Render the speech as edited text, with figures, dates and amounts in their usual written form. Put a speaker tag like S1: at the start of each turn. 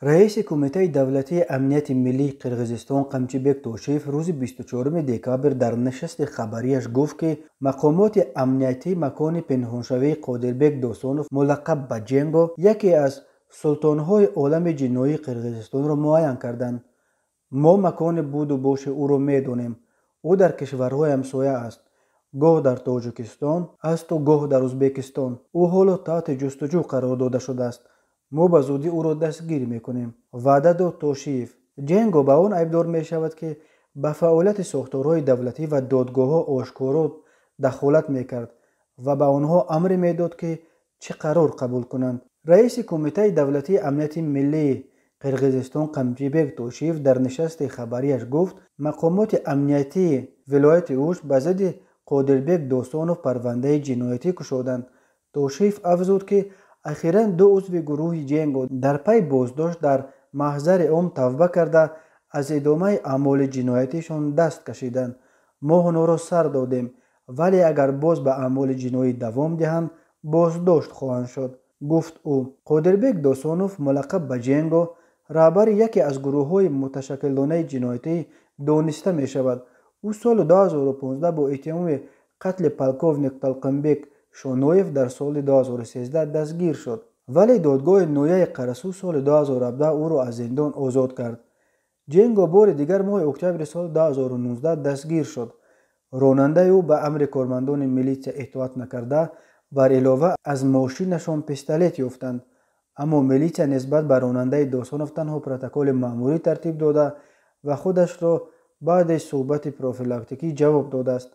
S1: رئیس کمیته دولتی امنیت ملی قرقیزستان قمچیبک توشیف روز 24 دکامبر در نشست خبریش گفت که مقامات امنیتی مکان پنهانشوی قادربک دوستانوف ملقب به جنگو یکی از سلطانهای عالم جنایی قرقیزستان را معین کردند. ما مکان بود و باش او را میدانیم. او در کشورهای همسایه است. گاه در تاجیکستان است و گاه در ازبکستان. او حالا تحت جستجو قرار داده شده است. ما به زودی او را دستگیر میکنیم. وعده داد توشیف. جنگو به آن عیبدار می شود که به فعالیت ساختارهای دولتی و دادگاه ها آشکارا دخالت میکرد و به آنها امر میداد که چه قرار قبول کنند. رئیس کمیته دولتی امنیت ملی قرقیزستان قمچیبک توشیف در نشست خبریش گفت مقامات امنیتی ولایت اوش به ضد قادربک دوستانوف پرونده جنایتی گشودند. توشیف افزود که اخیراً 2 عضو گروه جنگو در پی بازداشت در محضر عام توبه کرده از ادامه اعمال جنایتیشان دست کشیدند. ما آنها را سر دادیم، ولی اگر باز به اعمال جنایی دوام دهند بازداشت خواهند شد، گفت او. قادربک دوستانوف ملقب به جنگو رهبر یکی از گروه‌های متشکلانه جنایتی دانسته می شود. او سال 2015 با اتهام قتل پلکوونیک تلقنبک شونویف در سال 2013 دستگیر شد، ولی دادگاه نویه قرسو سال 2017 او را از زندان آزاد کرد. جنگو بار دیگر ماه اکتبر سال 2019 دستگیر شد. راننده او به امر کارمندان میلیشیا اطاعت نکرده بر علاوه از ماشینشان پیستولت یافتند، اما میلیشیا نسبت به راننده دوستانوف تنها پروتکل مأموری ترتیب داده و خودش را بعد از صحبت پروفیلاکتیکی جواب داده است.